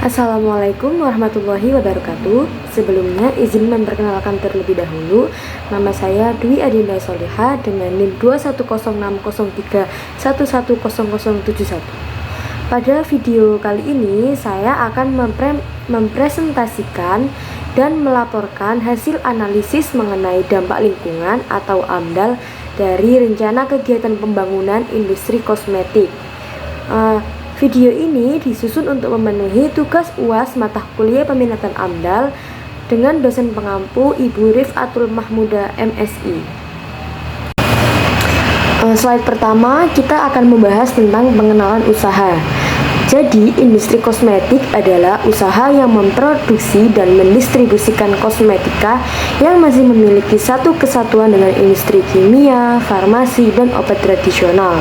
Assalamualaikum warahmatullahi wabarakatuh. Sebelumnya izin memperkenalkan terlebih dahulu. Nama saya Dwi Adinda Soleha dengan NIM 2106031100071. Pada video kali ini saya akan mempresentasikan dan melaporkan hasil analisis mengenai dampak lingkungan atau AMDAL dari rencana kegiatan pembangunan industri kosmetik. Video ini disusun untuk memenuhi tugas UAS mata kuliah peminatan AMDAL dengan dosen pengampu Ibu Rifatul Mahmuda MSI. Slide pertama kita akan membahas tentang pengenalan usaha. Jadi, industri kosmetik adalah usaha yang memproduksi dan mendistribusikan kosmetika yang masih memiliki satu kesatuan dengan industri kimia, farmasi, dan obat tradisional.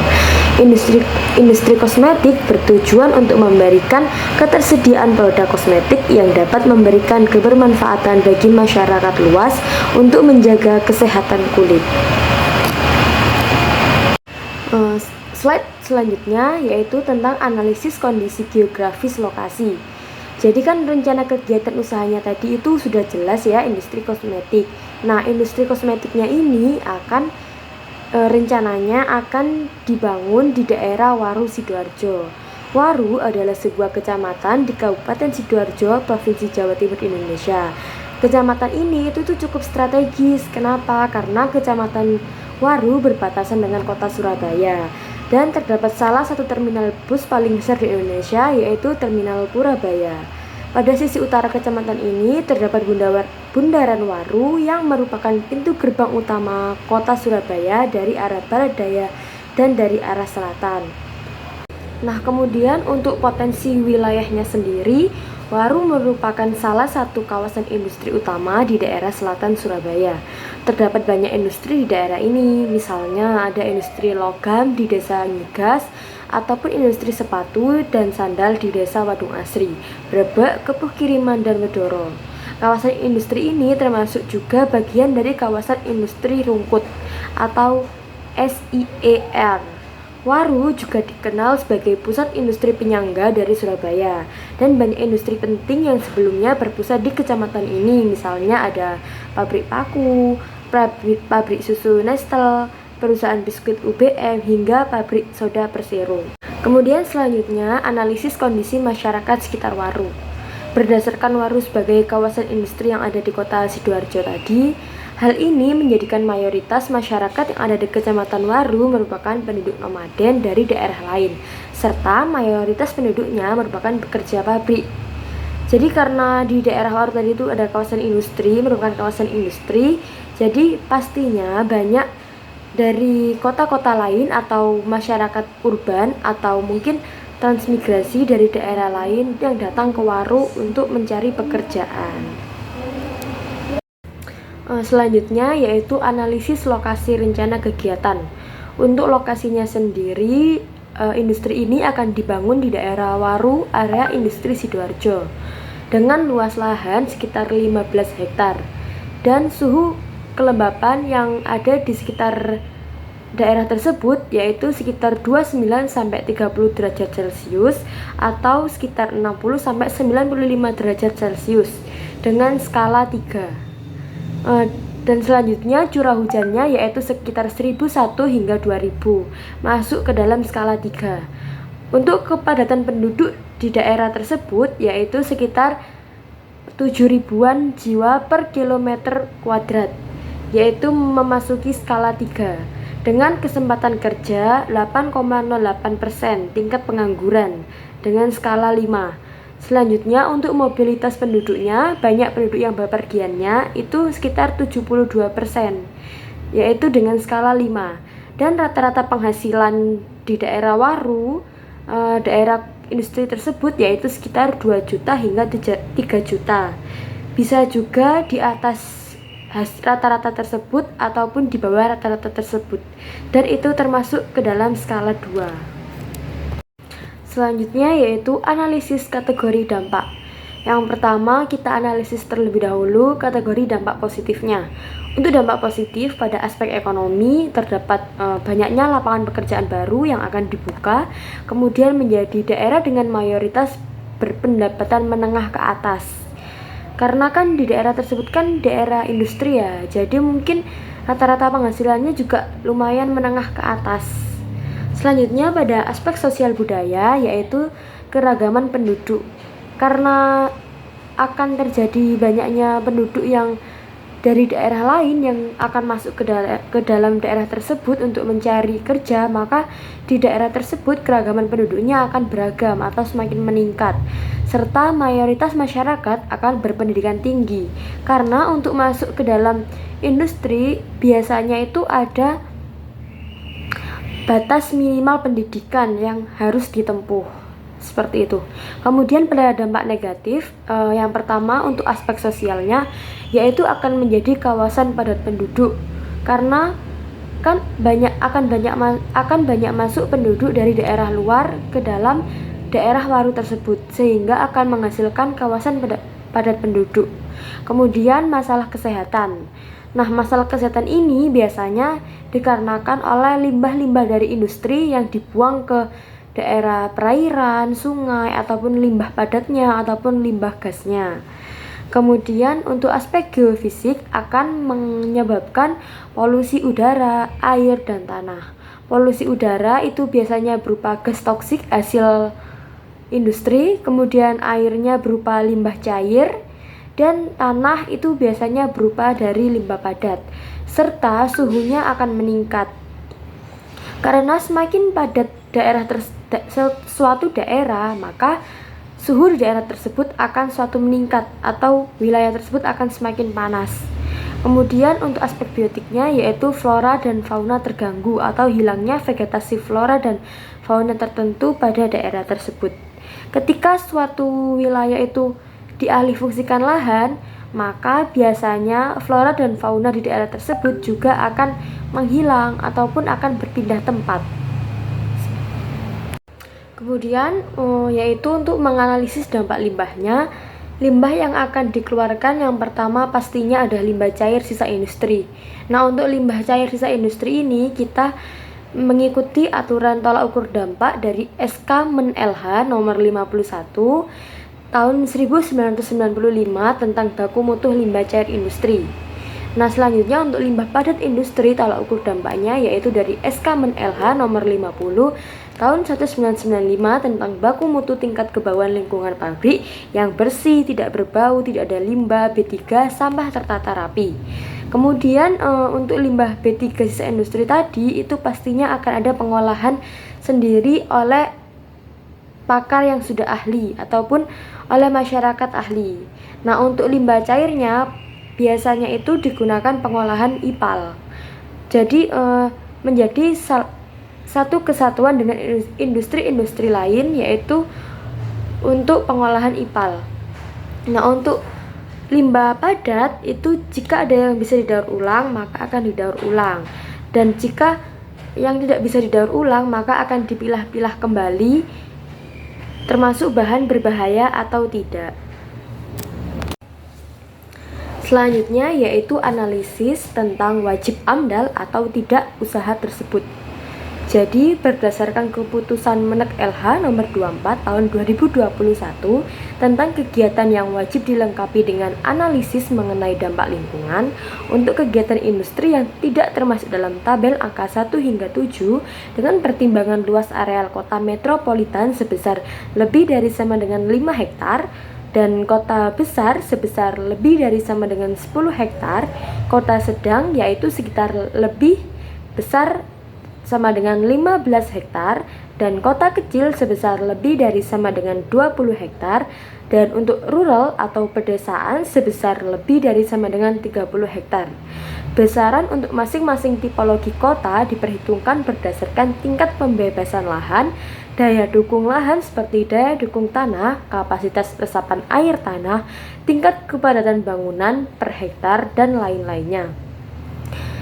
Industri kosmetik bertujuan untuk memberikan ketersediaan produk kosmetik yang dapat memberikan kebermanfaatan bagi masyarakat luas untuk menjaga kesehatan kulit. Slide selanjutnya yaitu tentang analisis kondisi geografis lokasi. Jadi kan rencana kegiatan usahanya tadi itu sudah jelas ya, industri kosmetik. Nah, industri kosmetiknya ini rencananya akan dibangun di daerah Waru Sidoarjo. Waru adalah sebuah kecamatan di Kabupaten Sidoarjo, Provinsi Jawa Timur, Indonesia. Kecamatan ini itu cukup strategis. Kenapa? Karena kecamatan Waru berbatasan dengan kota Surabaya dan terdapat salah satu terminal bus paling besar di Indonesia, yaitu Terminal Purabaya. Pada sisi utara kecamatan ini terdapat Bundaran Waru yang merupakan pintu gerbang utama kota Surabaya dari arah barat daya dan dari arah selatan. Nah, kemudian untuk potensi wilayahnya sendiri, Waru merupakan salah satu kawasan industri utama di daerah selatan Surabaya. Terdapat banyak industri di daerah ini, misalnya ada industri logam di desa Nyigas, ataupun industri sepatu dan sandal di desa Wadung Asri, Brebek, Kepuh Kiriman, dan Wedoro. Kawasan industri ini termasuk juga bagian dari kawasan industri rungkut atau SIER. Waru juga dikenal sebagai pusat industri penyangga dari Surabaya, dan banyak industri penting yang sebelumnya berpusat di kecamatan ini, misalnya ada pabrik paku, pabrik susu Nestle, perusahaan biskuit UBM, hingga pabrik soda Persero. Kemudian selanjutnya analisis kondisi masyarakat sekitar Waru. Berdasarkan Waru sebagai kawasan industri yang ada di kota Sidoarjo tadi, hal ini menjadikan mayoritas masyarakat yang ada di Kecamatan Waru merupakan penduduk nomaden dari daerah lain, serta mayoritas penduduknya merupakan pekerja pabrik. Jadi karena di daerah Waru tadi itu ada kawasan industri, merupakan kawasan industri, jadi pastinya banyak dari kota-kota lain atau masyarakat urban atau mungkin transmigrasi dari daerah lain yang datang ke Waru untuk mencari pekerjaan. Selanjutnya yaitu analisis lokasi rencana kegiatan. Untuk lokasinya sendiri, industri ini akan dibangun di daerah Waru, area industri Sidoarjo, dengan luas lahan sekitar 15 hektar dan suhu kelembapan yang ada di sekitar daerah tersebut yaitu sekitar 29-30 derajat Celcius atau sekitar 60-95 derajat Celcius dengan skala 3. Dan selanjutnya curah hujannya yaitu sekitar 1001 hingga 2000, masuk ke dalam skala 3. Untuk kepadatan penduduk di daerah tersebut yaitu sekitar 7.000-an jiwa per kilometer kuadrat, yaitu memasuki skala 3. Dengan kesempatan kerja 8,08%, tingkat pengangguran dengan skala 5. Selanjutnya untuk mobilitas penduduknya, banyak penduduk yang bepergiannya itu sekitar 72%, yaitu dengan skala 5. Dan rata-rata penghasilan di daerah Waru, daerah industri tersebut yaitu sekitar 2 juta hingga 3 juta. Bisa juga di atas rata-rata tersebut ataupun di bawah rata-rata tersebut, dan itu termasuk ke dalam skala 2. Selanjutnya yaitu analisis kategori dampak. Yang pertama kita analisis terlebih dahulu kategori dampak positifnya. Untuk dampak positif pada aspek ekonomi terdapat banyaknya lapangan pekerjaan baru yang akan dibuka, kemudian menjadi daerah dengan mayoritas berpendapatan menengah ke atas. Karena kan di daerah tersebut kan daerah industri ya, jadi mungkin rata-rata penghasilannya juga lumayan menengah ke atas. Selanjutnya pada aspek sosial budaya, yaitu keragaman penduduk. Karena akan terjadi banyaknya penduduk yang dari daerah lain yang akan masuk ke dalam daerah tersebut untuk mencari kerja, maka di daerah tersebut keragaman penduduknya akan beragam atau semakin meningkat, serta mayoritas masyarakat akan berpendidikan tinggi. Karena untuk masuk ke dalam industri biasanya itu ada batas minimal pendidikan yang harus ditempuh, seperti itu. Kemudian pada dampak negatif, yang pertama untuk aspek sosialnya, yaitu akan menjadi kawasan padat penduduk, karena kan akan banyak masuk penduduk dari daerah luar ke dalam daerah waru tersebut, sehingga akan menghasilkan kawasan padat penduduk. Kemudian masalah kesehatan. Nah, masalah kesehatan ini biasanya dikarenakan oleh limbah-limbah dari industri yang dibuang ke daerah perairan, sungai, ataupun limbah padatnya, ataupun limbah gasnya. Kemudian untuk aspek geofisik akan menyebabkan polusi udara, air, dan tanah. Polusi udara itu biasanya berupa gas toksik hasil industri, kemudian airnya berupa limbah cair, dan tanah itu biasanya berupa dari limbah padat, serta suhunya akan meningkat. Karena semakin padat suatu daerah, maka suhu di daerah tersebut akan suatu meningkat atau wilayah tersebut akan semakin panas. Kemudian untuk aspek biotiknya, yaitu flora dan fauna terganggu atau hilangnya vegetasi flora dan fauna tertentu pada daerah tersebut. Ketika suatu wilayah itu dialihfungsikan lahan, maka biasanya flora dan fauna di daerah tersebut juga akan menghilang ataupun akan berpindah tempat. Kemudian yaitu untuk menganalisis dampak limbahnya. Limbah yang akan dikeluarkan yang pertama pastinya ada limbah cair sisa industri. Nah, untuk limbah cair sisa industri ini kita mengikuti aturan tolak ukur dampak dari SK Men LH nomor 51 tahun 1995 tentang baku mutu limbah cair industri. Nah, selanjutnya untuk limbah padat industri tolak ukur dampaknya yaitu dari SK Men LH nomor 50 tahun 1995 tentang baku mutu tingkat kebauan lingkungan pabrik yang bersih, tidak berbau, tidak ada limbah, B3, sampah tertata rapi. Kemudian untuk limbah B3 sisa industri tadi itu pastinya akan ada pengolahan sendiri oleh pakar yang sudah ahli ataupun oleh masyarakat ahli. Nah, untuk limbah cairnya biasanya itu digunakan pengolahan IPAL. Jadi menjadi satu kesatuan dengan industri-industri lain, yaitu untuk pengolahan IPAL. Nah, untuk limbah padat itu jika ada yang bisa didaur ulang maka akan didaur ulang, dan jika yang tidak bisa didaur ulang maka akan dipilah-pilah kembali termasuk bahan berbahaya atau tidak. Selanjutnya yaitu analisis tentang wajib AMDAL atau tidak usaha tersebut. Jadi berdasarkan keputusan Menek LH nomor 24 tahun 2021 tentang kegiatan yang wajib dilengkapi dengan analisis mengenai dampak lingkungan untuk kegiatan industri yang tidak termasuk dalam tabel angka 1 hingga 7 dengan pertimbangan luas areal kota metropolitan sebesar lebih dari sama dengan 5 hektar dan kota besar sebesar lebih dari sama dengan 10 hektar, kota sedang yaitu sekitar lebih besar sama dengan 15 hektar, dan kota kecil sebesar lebih dari sama dengan 20 hektar, dan untuk rural atau pedesaan sebesar lebih dari sama dengan 30 hektar. Besaran untuk masing-masing tipologi kota diperhitungkan berdasarkan tingkat pembebasan lahan, daya dukung lahan seperti daya dukung tanah, kapasitas resapan air tanah, tingkat kepadatan bangunan per hektar, dan lain-lainnya.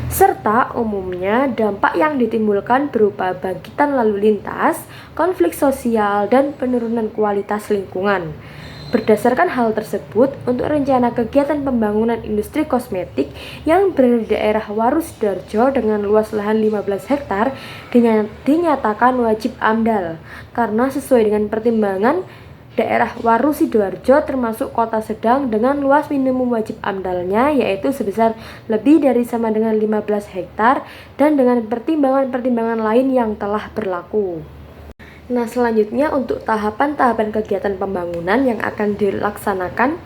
Serta umumnya dampak yang ditimbulkan berupa bangkitan lalu lintas, konflik sosial, dan penurunan kualitas lingkungan. Berdasarkan hal tersebut, untuk rencana kegiatan pembangunan industri kosmetik yang berada di daerah Waru Sidoarjo dengan luas lahan 15 hektar dinyatakan wajib AMDAL karena sesuai dengan pertimbangan daerah Waru Sidoarjo termasuk kota sedang dengan luas minimum wajib amdalnya yaitu sebesar lebih dari sama dengan 15 hektar dan dengan pertimbangan-pertimbangan lain yang telah berlaku. Nah, selanjutnya untuk tahapan-tahapan kegiatan pembangunan yang akan dilaksanakan.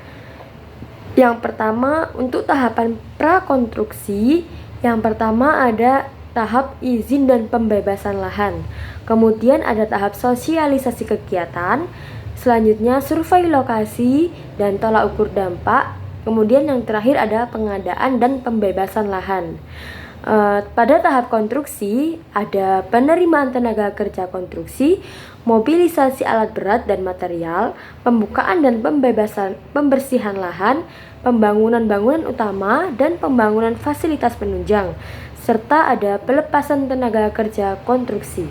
Yang pertama, untuk tahapan prakonstruksi, yang pertama ada tahap izin dan pembebasan lahan. Kemudian ada tahap sosialisasi kegiatan. Selanjutnya survei lokasi dan tolak ukur dampak. Kemudian yang terakhir ada pengadaan dan pembebasan lahan. Pada tahap konstruksi ada penerimaan tenaga kerja konstruksi, mobilisasi alat berat dan material, pembukaan dan pembersihan lahan, pembangunan bangunan utama dan pembangunan fasilitas penunjang, serta ada pelepasan tenaga kerja konstruksi.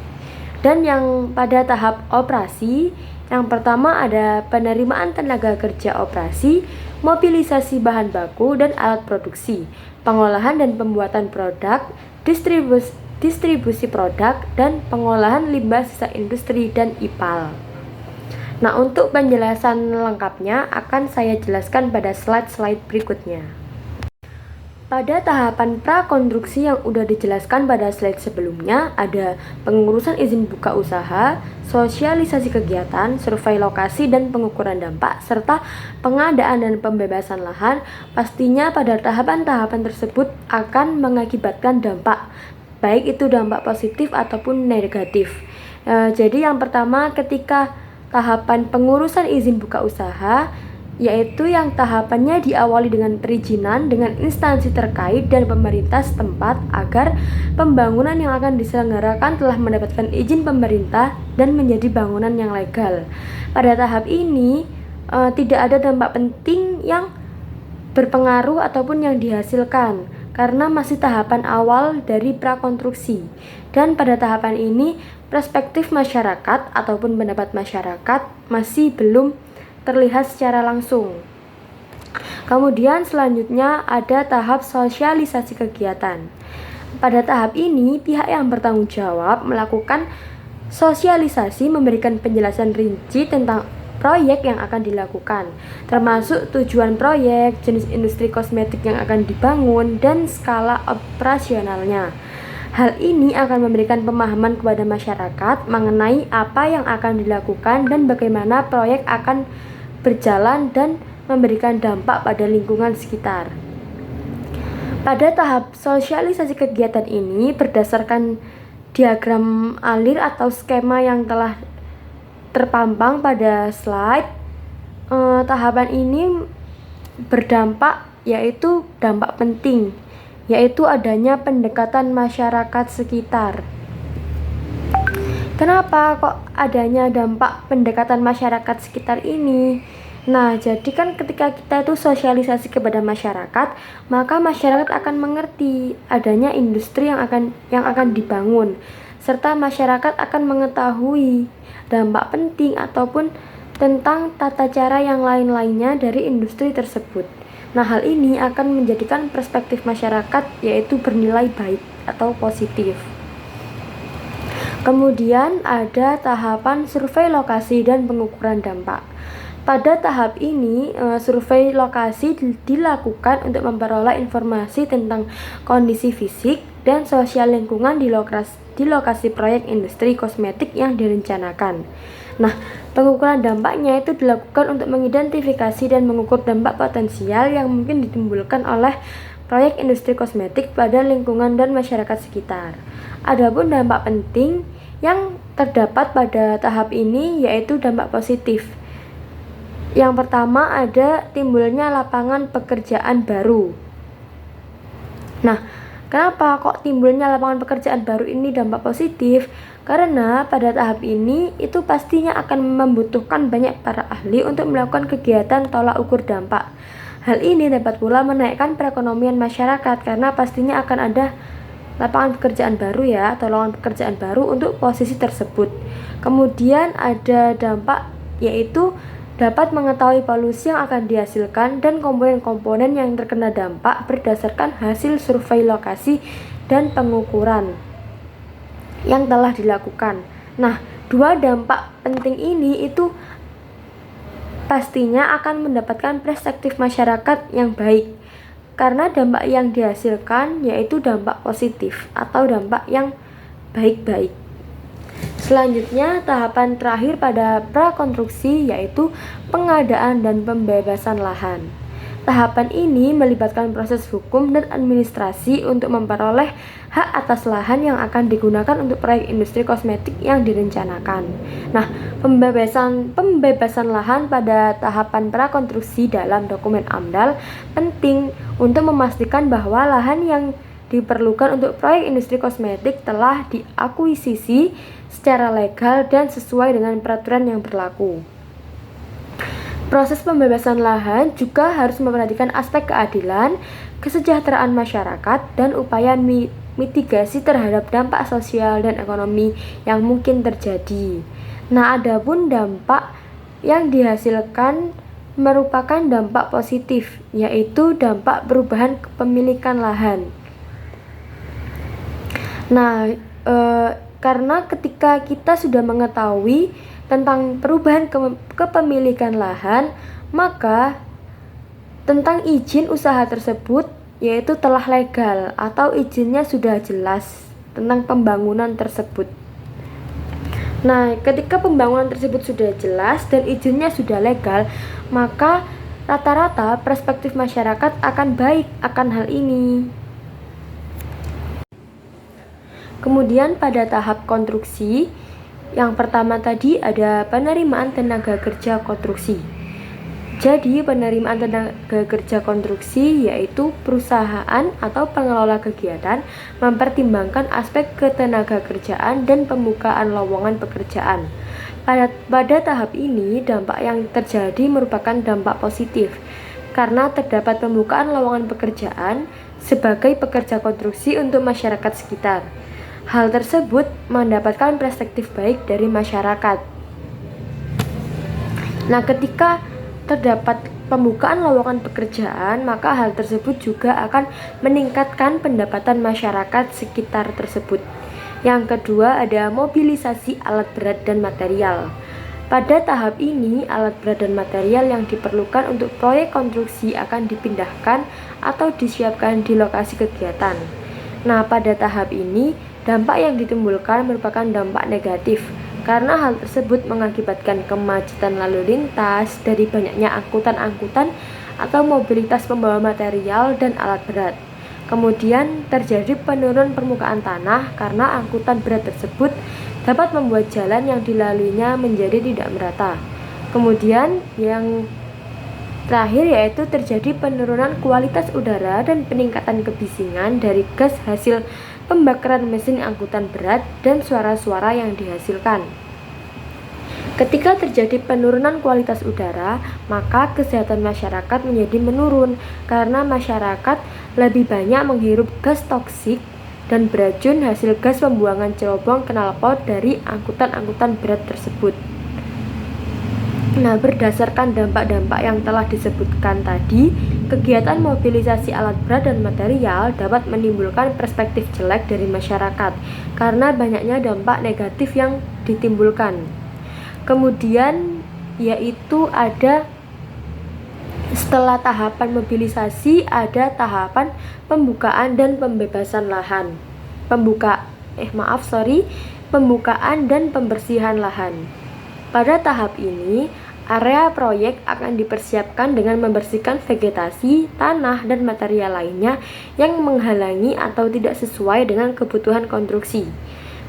Dan yang pada tahap operasi, yang pertama ada penerimaan tenaga kerja operasi, mobilisasi bahan baku dan alat produksi, pengolahan dan pembuatan produk, distribusi produk, dan pengolahan limbah sisa industri dan IPAL. Nah, untuk penjelasan lengkapnya akan saya jelaskan pada slide-slide berikutnya. Pada tahapan prakonstruksi yang sudah dijelaskan pada slide sebelumnya, ada pengurusan izin buka usaha, sosialisasi kegiatan, survei lokasi dan pengukuran dampak, serta pengadaan dan pembebasan lahan. Pastinya pada tahapan-tahapan tersebut akan mengakibatkan dampak, baik itu dampak positif ataupun negatif. Jadi yang pertama ketika tahapan pengurusan izin buka usaha, yaitu yang tahapannya diawali dengan perizinan dengan instansi terkait dan pemerintah setempat agar pembangunan yang akan diselenggarakan telah mendapatkan izin pemerintah dan menjadi bangunan yang legal. Pada tahap ini tidak ada dampak penting yang berpengaruh ataupun yang dihasilkan karena masih tahapan awal dari prakonstruksi. Dan pada tahapan ini perspektif masyarakat ataupun pendapat masyarakat masih belum terlihat secara langsung. Kemudian selanjutnya ada tahap sosialisasi kegiatan. Pada tahap ini pihak yang bertanggung jawab melakukan sosialisasi, memberikan penjelasan rinci tentang proyek yang akan dilakukan, termasuk tujuan proyek, jenis industri kosmetik yang akan dibangun, dan skala operasionalnya. Hal ini akan memberikan pemahaman kepada masyarakat mengenai apa yang akan dilakukan dan bagaimana proyek akan berjalan dan memberikan dampak pada lingkungan sekitar. Pada tahap sosialisasi kegiatan ini berdasarkan diagram alir atau skema yang telah terpampang pada slide, tahapan ini berdampak yaitu dampak penting, yaitu adanya pendekatan masyarakat sekitar. Kenapa kok adanya dampak pendekatan masyarakat sekitar ini? Nah, jadi kan ketika kita itu sosialisasi kepada masyarakat, maka masyarakat akan mengerti adanya industri yang akan dibangun, serta masyarakat akan mengetahui dampak penting ataupun tentang tata cara yang lain-lainnya dari industri tersebut. Nah, hal ini akan menjadikan perspektif masyarakat yaitu bernilai baik atau positif. Kemudian ada tahapan survei lokasi dan pengukuran dampak. Pada tahap ini, survei lokasi dilakukan untuk memperoleh informasi tentang kondisi fisik dan sosial lingkungan di lokasi proyek industri kosmetik yang direncanakan. Nah, pengukuran dampaknya itu dilakukan untuk mengidentifikasi dan mengukur dampak potensial yang mungkin ditimbulkan oleh proyek industri kosmetik pada lingkungan dan masyarakat sekitar. Adapun dampak penting yang terdapat pada tahap ini yaitu dampak positif. Yang pertama ada timbulnya lapangan pekerjaan baru. Nah, kenapa kok timbulnya lapangan pekerjaan baru ini dampak positif? Karena pada tahap ini itu pastinya akan membutuhkan banyak para ahli untuk melakukan kegiatan tolak ukur dampak. Hal ini dapat pula menaikkan perekonomian masyarakat karena pastinya akan ada lapangan pekerjaan baru ya, atau lowongan pekerjaan baru untuk posisi tersebut. Kemudian ada dampak yaitu dapat mengetahui polusi yang akan dihasilkan dan komponen-komponen yang terkena dampak berdasarkan hasil survei lokasi dan pengukuran yang telah dilakukan. Nah, dua dampak penting ini itu pastinya akan mendapatkan perspektif masyarakat yang baik, karena dampak yang dihasilkan yaitu dampak positif atau dampak yang baik-baik. Selanjutnya, tahapan terakhir pada prakonstruksi yaitu pengadaan dan pembebasan lahan. Tahapan ini melibatkan proses hukum dan administrasi untuk memperoleh hak atas lahan yang akan digunakan untuk proyek industri kosmetik yang direncanakan. Nah, pembebasan lahan pada tahapan prakonstruksi dalam dokumen AMDAL penting untuk memastikan bahwa lahan yang diperlukan untuk proyek industri kosmetik telah diakuisisi secara legal dan sesuai dengan peraturan yang berlaku. Proses pembebasan lahan juga harus memperhatikan aspek keadilan, kesejahteraan masyarakat, dan upaya mitigasi terhadap dampak sosial dan ekonomi yang mungkin terjadi. Nah, adapun dampak yang dihasilkan merupakan dampak positif, yaitu dampak perubahan kepemilikan lahan. Nah, karena ketika kita sudah mengetahui tentang perubahan kepemilikan lahan, maka tentang izin usaha tersebut yaitu telah legal atau izinnya sudah jelas tentang pembangunan tersebut. Nah, ketika pembangunan tersebut sudah jelas dan izinnya sudah legal, maka rata-rata perspektif masyarakat akan baik akan hal ini. Kemudian pada tahap konstruksi, yang pertama tadi ada penerimaan tenaga kerja konstruksi. Jadi penerimaan tenaga kerja konstruksi yaitu perusahaan atau pengelola kegiatan mempertimbangkan aspek ketenaga kerjaan dan pembukaan lowongan pekerjaan. Pada tahap ini dampak yang terjadi merupakan dampak positif karena terdapat pembukaan lowongan pekerjaan sebagai pekerja konstruksi untuk masyarakat sekitar. Hal tersebut mendapatkan perspektif baik dari masyarakat. Nah, ketika terdapat pembukaan lowongan pekerjaan, maka hal tersebut juga akan meningkatkan pendapatan masyarakat sekitar tersebut. Yang kedua ada mobilisasi alat berat dan material. Pada tahap ini, alat berat dan material yang diperlukan untuk proyek konstruksi akan dipindahkan atau disiapkan di lokasi kegiatan. Nah, pada tahap ini, dampak yang ditimbulkan merupakan dampak negatif karena hal tersebut mengakibatkan kemacetan lalu lintas dari banyaknya angkutan-angkutan atau mobilitas pembawa material dan alat berat. Kemudian terjadi penurunan permukaan tanah karena angkutan berat tersebut dapat membuat jalan yang dilaluinya menjadi tidak merata. Kemudian yang terakhir yaitu terjadi penurunan kualitas udara dan peningkatan kebisingan dari gas hasil pembakaran mesin angkutan berat dan suara-suara yang dihasilkan. Ketika terjadi penurunan kualitas udara, maka kesehatan masyarakat menjadi menurun karena masyarakat lebih banyak menghirup gas toksik dan beracun hasil gas pembuangan cerobong knalpot dari angkutan-angkutan berat tersebut. Nah, berdasarkan dampak-dampak yang telah disebutkan tadi, kegiatan mobilisasi alat berat dan material dapat menimbulkan perspektif jelek dari masyarakat karena banyaknya dampak negatif yang ditimbulkan. Kemudian yaitu ada setelah tahapan mobilisasi ada tahapan pembukaan dan pembebasan lahan. Pembukaan dan pembersihan lahan. Pada tahap ini, area proyek akan dipersiapkan dengan membersihkan vegetasi, tanah, dan material lainnya yang menghalangi atau tidak sesuai dengan kebutuhan konstruksi.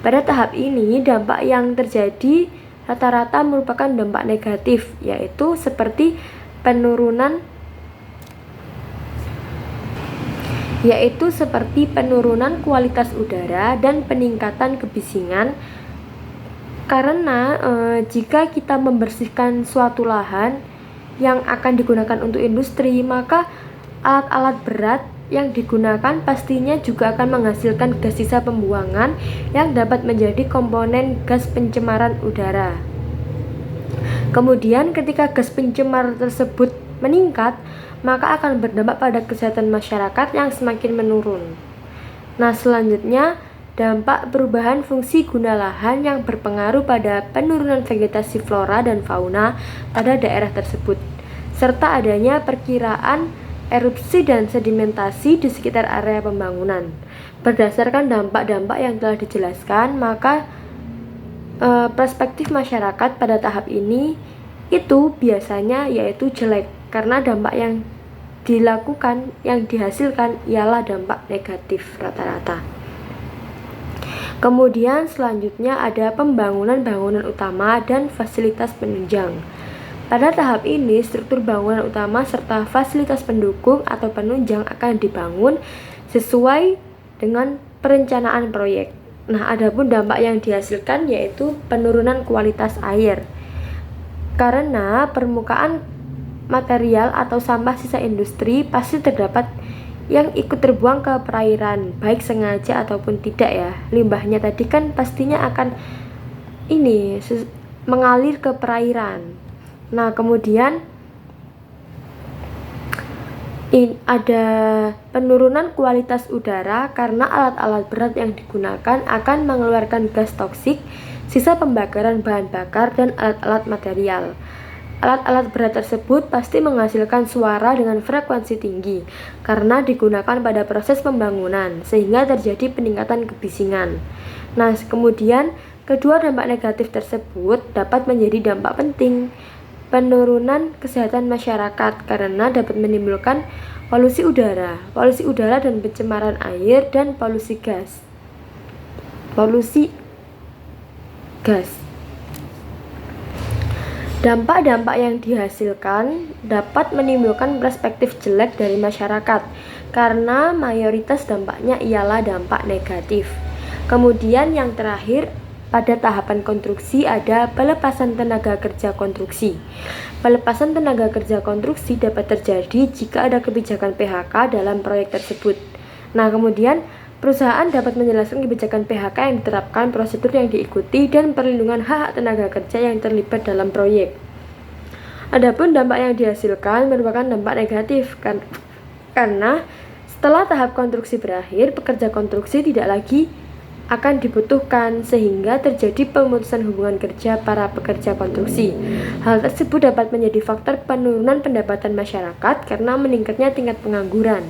Pada tahap ini, dampak yang terjadi rata-rata merupakan dampak negatif, yaitu seperti penurunan kualitas udara dan peningkatan kebisingan. Karena jika kita membersihkan suatu lahan yang akan digunakan untuk industri, maka alat-alat berat yang digunakan pastinya juga akan menghasilkan gas sisa pembuangan yang dapat menjadi komponen gas pencemaran udara. Kemudian ketika gas pencemar tersebut meningkat, maka akan berdampak pada kesehatan masyarakat yang semakin menurun. Nah, selanjutnya dampak perubahan fungsi guna lahan yang berpengaruh pada penurunan vegetasi flora dan fauna pada daerah tersebut, serta adanya perkiraan erupsi dan sedimentasi di sekitar area pembangunan. Berdasarkan dampak-dampak yang telah dijelaskan, maka perspektif masyarakat pada tahap ini itu biasanya yaitu jelek, karena dampak yang dihasilkan ialah dampak negatif rata-rata. Kemudian selanjutnya ada pembangunan bangunan utama dan fasilitas penunjang. Pada tahap ini, struktur bangunan utama serta fasilitas pendukung atau penunjang akan dibangun sesuai dengan perencanaan proyek. Nah, adapun dampak yang dihasilkan yaitu penurunan kualitas air. Karena permukaan material atau sampah sisa industri pasti terdapat yang ikut terbuang ke perairan, baik sengaja ataupun tidak ya. Limbahnya tadi kan pastinya akan mengalir ke perairan. Nah, kemudian ada penurunan kualitas udara karena alat-alat berat yang digunakan akan mengeluarkan gas toksik, sisa pembakaran bahan bakar, dan alat-alat material. Alat-alat berat tersebut pasti menghasilkan suara dengan frekuensi tinggi karena digunakan pada proses pembangunan, sehingga terjadi peningkatan kebisingan. Nah, kemudian kedua dampak negatif tersebut dapat menjadi dampak penting. Penurunan kesehatan masyarakat karena dapat menimbulkan polusi udara dan pencemaran air, dan polusi gas. Dampak-dampak yang dihasilkan dapat menimbulkan perspektif jelek dari masyarakat karena mayoritas dampaknya ialah dampak negatif. Kemudian yang terakhir, pada tahapan konstruksi ada pelepasan tenaga kerja konstruksi. Pelepasan tenaga kerja konstruksi dapat terjadi jika ada kebijakan PHK dalam proyek tersebut. Nah, kemudian perusahaan dapat menjelaskan kebijakan PHK yang diterapkan, prosedur yang diikuti, dan perlindungan hak tenaga kerja yang terlibat dalam proyek. Adapun dampak yang dihasilkan merupakan dampak negatif karena setelah tahap konstruksi berakhir, pekerja konstruksi tidak lagi akan dibutuhkan sehingga terjadi pemutusan hubungan kerja para pekerja konstruksi. Hal tersebut dapat menjadi faktor penurunan pendapatan masyarakat karena meningkatnya tingkat pengangguran.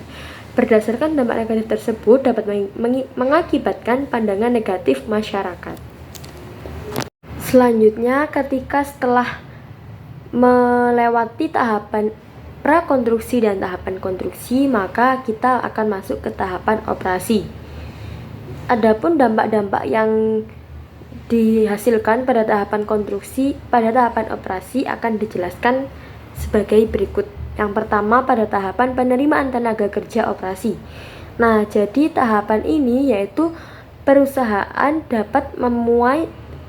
Berdasarkan dampak negatif tersebut dapat mengakibatkan pandangan negatif masyarakat. Selanjutnya, ketika setelah melewati tahapan prakonstruksi dan tahapan konstruksi, maka kita akan masuk ke tahapan operasi. Adapun dampak-dampak yang dihasilkan pada tahapan operasi akan dijelaskan sebagai berikut. Yang pertama, pada tahapan penerimaan tenaga kerja operasi. Nah, jadi tahapan ini yaitu perusahaan dapat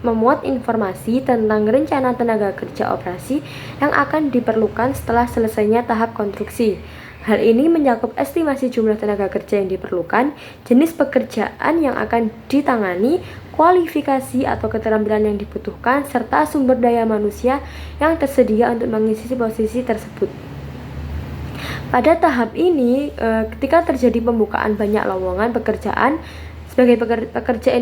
memuat informasi tentang rencana tenaga kerja operasi yang akan diperlukan setelah selesainya tahap konstruksi. Hal ini mencakup estimasi jumlah tenaga kerja yang diperlukan, jenis pekerjaan yang akan ditangani, kualifikasi atau keterampilan yang dibutuhkan, serta sumber daya manusia yang tersedia untuk mengisi posisi tersebut. Pada tahap ini, ketika terjadi pembukaan banyak lowongan pekerjaan sebagai pekerja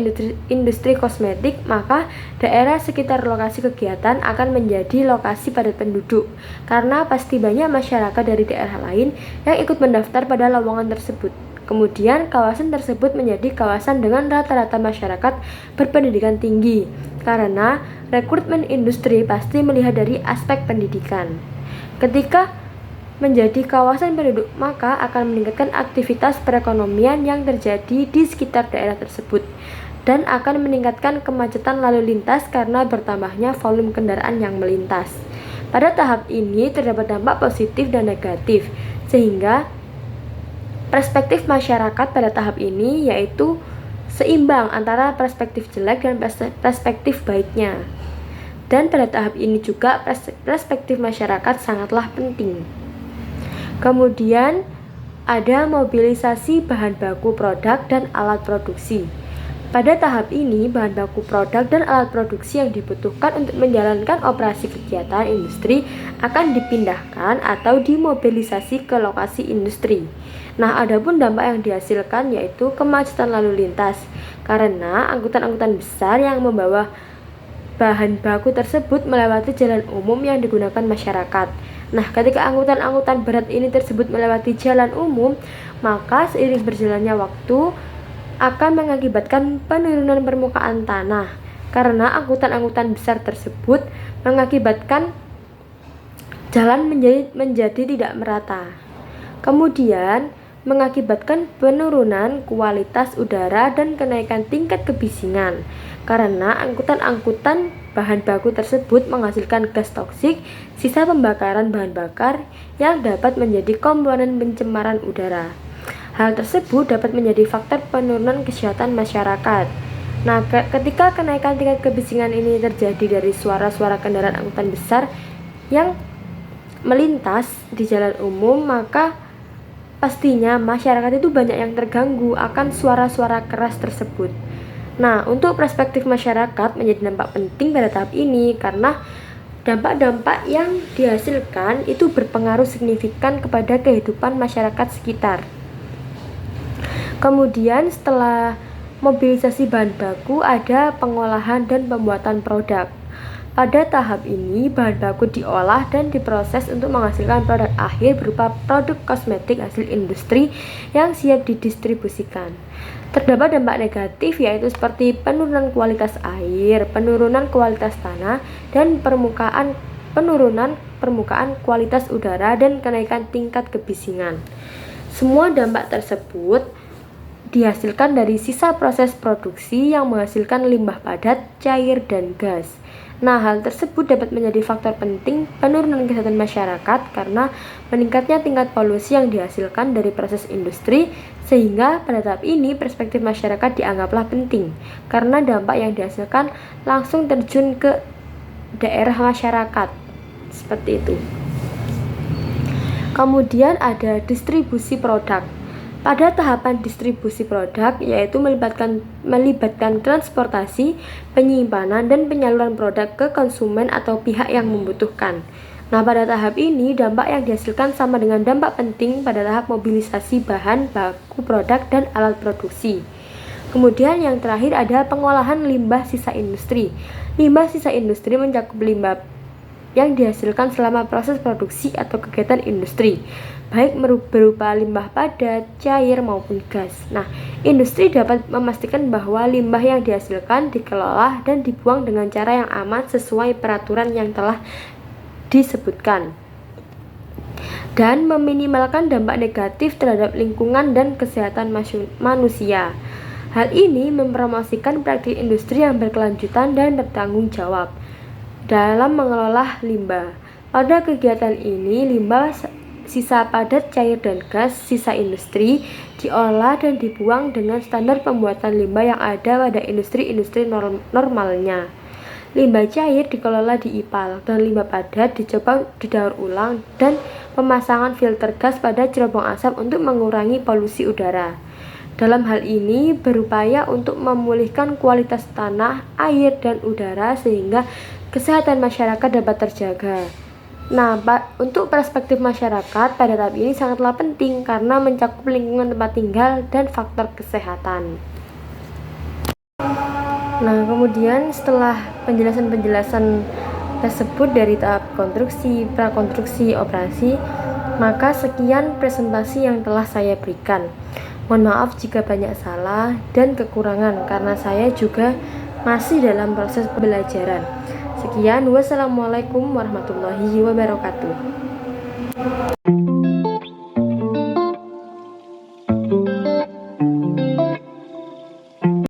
industri kosmetik, maka daerah sekitar lokasi kegiatan akan menjadi lokasi padat penduduk karena pasti banyak masyarakat dari daerah lain yang ikut mendaftar pada lowongan tersebut. Kemudian kawasan tersebut menjadi kawasan dengan rata-rata masyarakat berpendidikan tinggi karena rekrutmen industri pasti melihat dari aspek pendidikan. Ketika menjadi kawasan penduduk, maka akan meningkatkan aktivitas perekonomian yang terjadi di sekitar daerah tersebut dan akan meningkatkan kemacetan lalu lintas karena bertambahnya volume kendaraan yang melintas. Pada tahap ini terdapat dampak positif dan negatif, sehingga perspektif masyarakat pada tahap ini yaitu seimbang antara perspektif jelek dan perspektif baiknya. Dan pada tahap ini juga perspektif masyarakat sangatlah penting. Kemudian ada mobilisasi bahan baku produk dan alat produksi. Pada tahap ini, bahan baku produk dan alat produksi yang dibutuhkan untuk menjalankan operasi kegiatan industri akan dipindahkan atau dimobilisasi ke lokasi industri. Nah, adapun dampak yang dihasilkan yaitu kemacetan lalu lintas karena angkutan-angkutan besar yang membawa bahan baku tersebut melewati jalan umum yang digunakan masyarakat. Nah, ketika angkutan-angkutan berat ini tersebut melewati jalan umum, maka seiring berjalannya waktu akan mengakibatkan penurunan permukaan tanah, karena angkutan-angkutan besar tersebut mengakibatkan jalan menjadi tidak merata. Kemudian mengakibatkan penurunan kualitas udara dan kenaikan tingkat kebisingan, karena angkutan-angkutan bahan baku tersebut menghasilkan gas toksik sisa pembakaran bahan bakar yang dapat menjadi komponen pencemaran udara. Hal tersebut dapat menjadi faktor penurunan kesehatan masyarakat. Nah, ketika kenaikan tingkat kebisingan ini terjadi dari suara-suara kendaraan angkutan besar yang melintas di jalan umum, maka pastinya masyarakat itu banyak yang terganggu akan suara-suara keras tersebut. Nah, untuk perspektif masyarakat menjadi dampak penting pada tahap ini karena dampak-dampak yang dihasilkan itu berpengaruh signifikan kepada kehidupan masyarakat sekitar. Kemudian setelah mobilisasi bahan baku ada pengolahan dan pembuatan produk. Pada tahap ini, bahan baku diolah dan diproses untuk menghasilkan produk akhir berupa produk kosmetik hasil industri yang siap didistribusikan. Terdapat dampak negatif yaitu seperti penurunan kualitas air, penurunan kualitas tanah, dan penurunan permukaan kualitas udara dan kenaikan tingkat kebisingan. Semua dampak tersebut dihasilkan dari sisa proses produksi yang menghasilkan limbah padat, cair, dan gas. Nah, hal tersebut dapat menjadi faktor penting penurunan kesehatan masyarakat karena meningkatnya tingkat polusi yang dihasilkan dari proses industri, sehingga pada tahap ini perspektif masyarakat dianggaplah penting karena dampak yang dihasilkan langsung terjun ke daerah masyarakat. Seperti itu. Kemudian ada distribusi produk. Pada tahapan distribusi produk, yaitu melibatkan transportasi, penyimpanan, dan penyaluran produk ke konsumen atau pihak yang membutuhkan. Nah, pada tahap ini, dampak yang dihasilkan sama dengan dampak penting pada tahap mobilisasi bahan baku produk dan alat produksi. Kemudian yang terakhir ada pengolahan limbah sisa industri. Limbah sisa industri mencakup limbah yang dihasilkan selama proses produksi atau kegiatan industri, baik berupa limbah padat, cair, maupun gas. Nah, industri dapat memastikan bahwa limbah yang dihasilkan dikelola dan dibuang dengan cara yang aman sesuai peraturan yang telah disebutkan, dan meminimalkan dampak negatif terhadap lingkungan dan kesehatan manusia. Hal ini mempromosikan praktik industri yang berkelanjutan dan bertanggung jawab dalam mengelola limbah. Pada kegiatan ini, limbah sisa padat, cair, dan gas sisa industri diolah dan dibuang dengan standar pembuatan limbah yang ada pada industri-industri normalnya. Limbah cair dikelola di IPAL dan limbah padat dicoba didaur ulang dan pemasangan filter gas pada cerobong asap untuk mengurangi polusi udara. Dalam hal ini berupaya untuk memulihkan kualitas tanah, air, dan udara sehingga kesehatan masyarakat dapat terjaga. Nah, untuk perspektif masyarakat pada tahap ini sangatlah penting karena mencakup lingkungan tempat tinggal dan faktor kesehatan. Nah, kemudian setelah penjelasan-penjelasan tersebut dari tahap konstruksi, prakonstruksi, operasi, maka sekian presentasi yang telah saya berikan. Mohon maaf jika banyak salah dan kekurangan karena saya juga masih dalam proses pembelajaran. Sekian, wassalamualaikum warahmatullahi wabarakatuh.